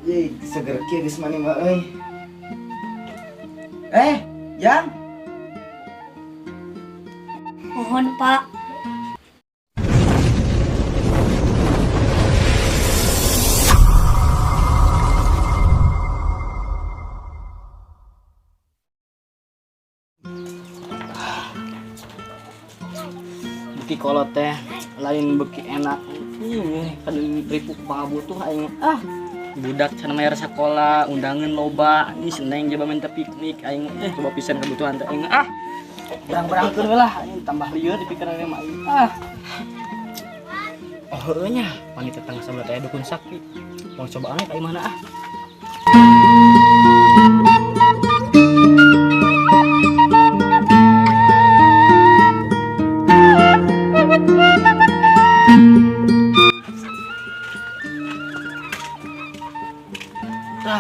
Ye, seger kieu geus mani mah euy. Yang. Mohon Pak. Beki kolot teh lain beki enak. Kan ripuk pangabutuh aing budak cenah mayar sekolah, undangan loba, ini seneng coba minta piknik aing coba pisan kebutuhan teh aing berang-berangkeun we lah aing tambah lieur di pikiran mah aing heueuh nya wanita tengah sabelah teh dukun sakti. Mau coba aneh kayak mana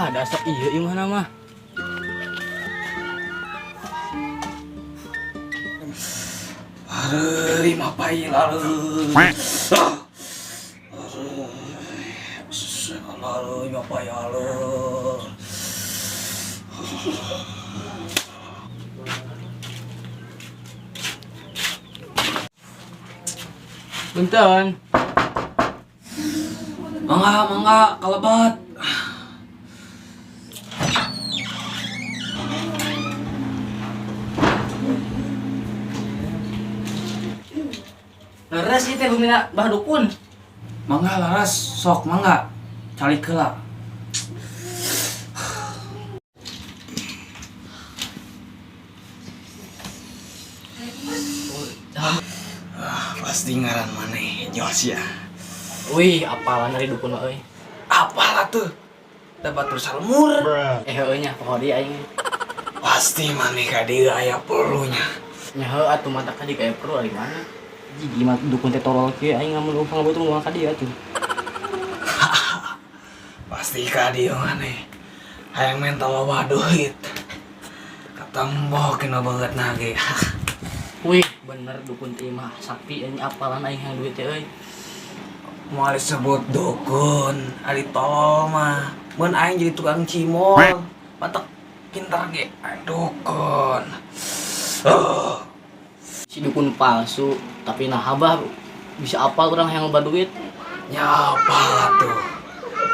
dasar iya gimana mah. Aduh, mapai lalu. Lalu mapai lalu. Punten. Mangga kalebat. Laras ieu teh bumina bah dukun. Mangga laras sok mangga. Calik heula. Pasti ngaran maneh Jos ya. Wih, apalan dari dukun mah euy. Apalah tuh? Dapat terus salmur. Heueuh nya poho dia aing. Pasti maneh ka dieu aya perlunya. Nya heueuh atuh mata ka dieu aya perlu ari mana? Jigi mah dukun teh tolol kieu aing ngamun upang butuh ngomong ka dieu atuh. Pasti ka dieu maneh. Hayang mental loba duit. Katembok kena banget nage. Wih, bener dukun teh mah sakti ini apalan aing yang duit teh euy. Moal disebut dukun, ari tolol mah. Mun aing jadi tukang cimol, patek pintar ge dukun. Si dukun palsu, tapi nah abah bisa apal orang yang loba duit. Ya apal tuh.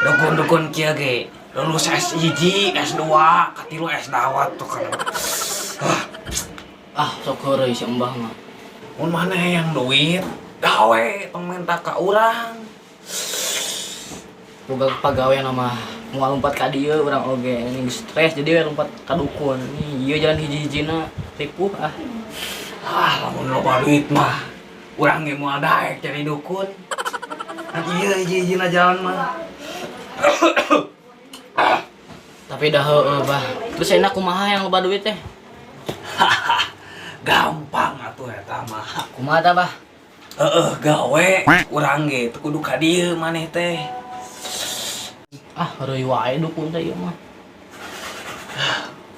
Dukun-dukun kieu ge lulus S1, S2, katilu S dawat tuh kan. Sok heureuy si Embah mah. Mun maneh yang duit, gawe tong minta ka urang. Boga pagawean mah moal lompat ka dieu urang oge ini stres jadi lompat ka dukun. Ieu jalan hiji-hijina ripuh lamun loba duit mah urang ge moal daek jadi dukun. Ieu hiji-hijina jalan mah. Tapi dah heueuh bah. Terus enak kumaha yang loba duit teh? Gampang atuh eta mah. Kumaha tah bah? Gawe urang ge teu kudu ka dieu maneh teh. Heureui wae dukun teh ieu mah.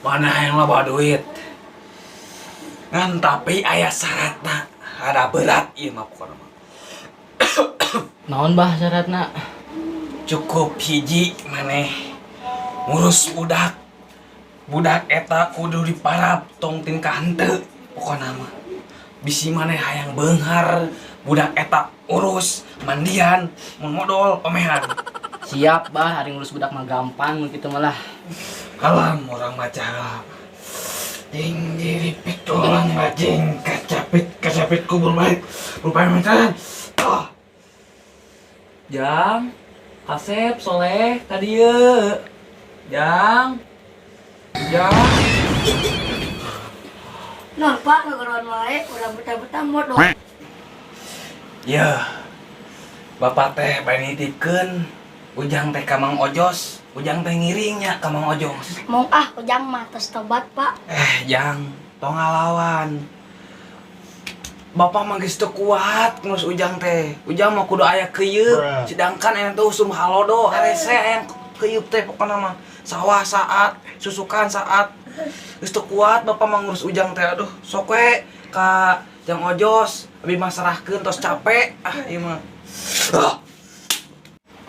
Mana yang loba duit. Ngan tapi aya syaratna. Ada berat ieu mah pokona mah. Naon bah syaratna? Cukup hiji maneh ngurus budak. Budak eta kudu diparab tong tingkah henteu pokona mah. Bisi maneh hayang beunghar budak eta urus mandian mun modal pamehan. Siap bah, hari ngurus budak mah gampang kitu mah lah. Kalam orang maca. Ding diripik tulang bajing kacapit kubur baik. Rupanya macan. Jang, Kasep, Soleh, tadi ye. Jang. Nah Pak, ngagaroan wae, urang betah-betah modal. Ya, bapak teh bae nitipkeun Ujang teh ka Mang Ojos, Ujang teh ngiringnya ka Mang Ojos. Mong Ujang mah tos tobat Pak. Jang, tong ngalawan. Bapak mah geus teu kuat ngurus Ujang teh. Ujang mah kudu aya keuyeub, sedangkan aya teh usum halodo, harese aya keuyeub teh pokona mah. Sawah saat, susukan saat. Geus teu kuat bapak mah ngurus Ujang teh. Aduh, sok we ka Jang Ojos, abi mah serahkeun tos capek. Ieu mah.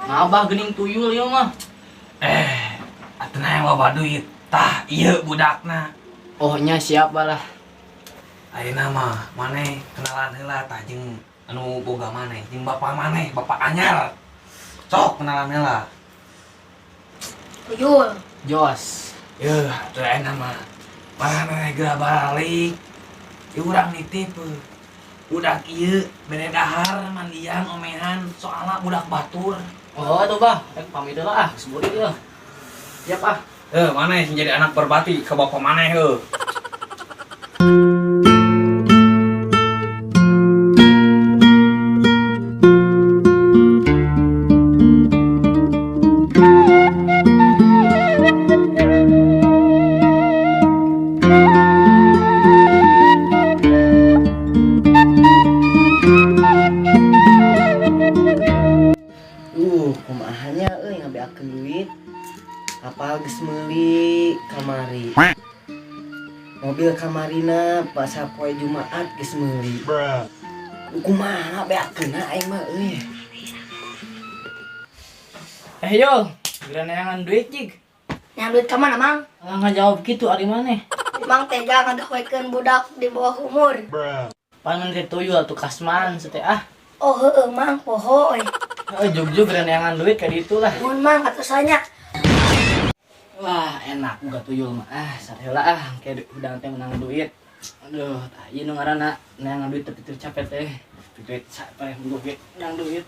Ngabah geuning tuyul ieu mah. Atena yang loba duit. Tah, iya budakna. Ohnya siapa lah. Ayeuna mah maneh kenalan heula tah jeung anu boga maneh, jeung bapak maneh, bapak anyar. Sok kenalan heula. Tuyul. Jos. Yeuh, teu ayeuna mah. Maneh geura balik. Ieu urang nitip. Budak ieu bere dahar mandian omehan soalna budak batur. Oh tuh bah, pamit lah seburi dia. Siap ah. Maneh jadi anak berbati ke bapak maneh heuh. Kumahanya ngabeakeun duit. Kapal geus meuli kamari. Mobil kamarina pas sapoe Jumaat geus meuli. Kumaha ngabeakeun aing mah euy. Yul, geura neangan duit cig. Yang duit ka mana, Mang? Ngajawab gitu ari maneh. Mang tega ngadawekeun budak di bawah umur. Pan menteri tuyul tuh kasman teh ah. Oh heueuh, Mang, poho euy. Jug-jug geura neangan duit ka ditu lah. Mun Mang atusanya. Wah, enak buka tuyul mah. Sareula kayak udang teh menang duit. Aduh, tah ieu nu ngaranna neangan duit tapi teu capek teh. Duit sampai duit, yang duit.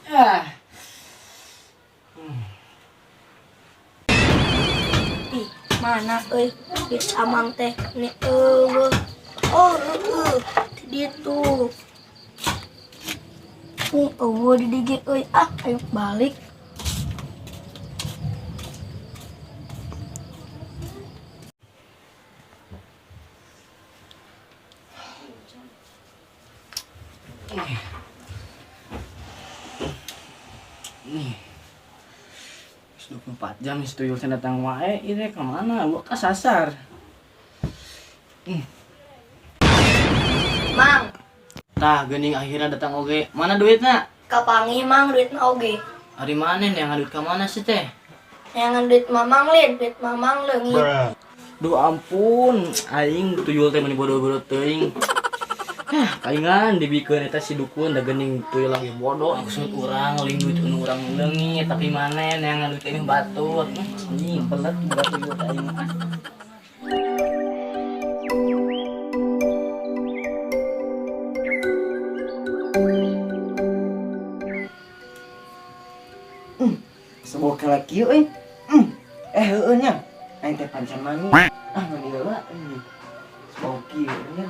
Ih, mana euy? Bisa Mang teh ni eueuh. Oh heueuh, di ditu. Eueuh di dige euy. Ayo balik. Nih. 24 jam si tuyul teh datang wae, ini ke mana? Gua kasasar. Mang, Tah, geuning akhirnya datang oge. Mana duitna? kapangi Mang duitna oge. Ari maneh yang duit ka mana sih teh? Yang duit Mamang lin, duit Mamang leungit. Duh ampun, aing tuyul teh meni bodoh-bodoh teuing. Kaingan dibikeun eta si dukun da geuning tuyul lagi bodoh maksud urang ling duit nu urang leungit tapi maneh yang duit ini batur. Anjing pelet budak tuyul teh aing. Sebuah kelaki euy. Heueuh nya. Aing teh pancan mani. Mani heula. Sebuah kieu nya.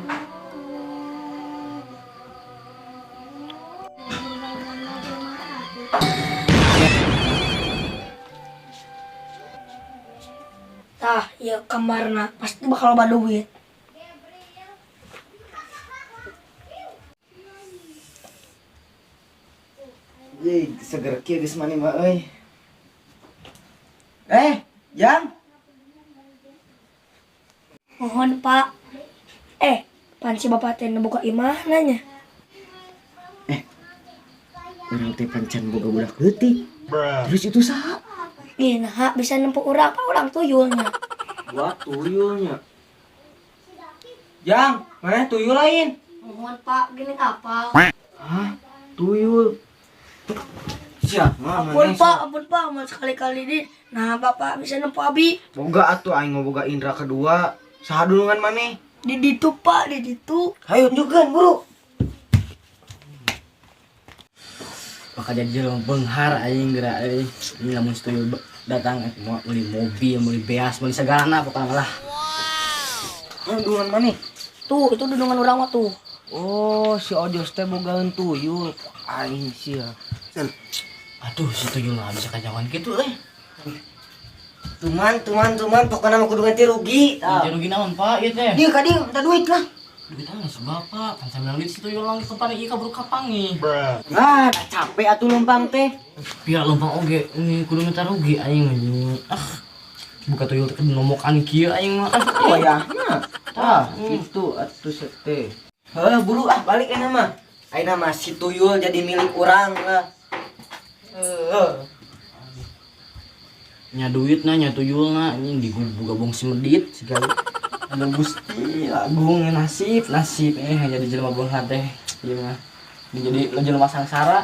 Tah, ieu kamarna pasti bakal loba duit. Seger kieu geus mani mah euy. Yang. Mohon Pak. Pan si bapak teh buka imah nanya. Urang teh pancan boga budak leutik. Terus itu saha? Ih, nah bisa nempuh urang, Pak, urang tuyulnya. Gua tuyulnya. Yang, mana tuyul lain? Mohon Pak, gini apa? Hah? Tuyul. Siapa? Ampun Pak, mau sekali-kali di. Nah, Bapak bisa nempuh abi. Boga atuh aing boga indra kedua. Saha dulungan maneh? Di ditu Pak, di ditu. Hayu tunjukkeun, Buru. Bakal jadi jelema beunghar aing geura euy. Ini lamun si tuyul datang mau beli mobil, beli beas, beli segalana pokoknya lah. Dulungan maneh? Tuh, itu dudungan urang mah tuh. Oh, si Ojos teh bogaeun tuyul. Aing sia. Aduh, si tuyul mah bisa kajawan kitu euy. Tuman, pokoknya mah kudu ganti rugi. Ganti rugi naon, Pak? Ieu teh. Dieu ka dieu, minta duit lah. Duit geus Bapak, kan sambil duit si tuyul lang kepana ieu kabur kapangi. Ah, dah capek atuh lumpang teh. Biar lumpang oge, ini kudu minta rugi aing anjing. Buka tuyul teh nomokan kieu aing mah. Wayahna. Tah, kitu atuh teh. Heuh, buru balik euna mah. Ayeuna mah si tuyul jadi milik urang lah. nya duit nya tuyul ini digabung si medit segala. Aduh Gusti, lagung nasib hanya di jelema beunghar teh. Ieu mah jadi jelema sangsara.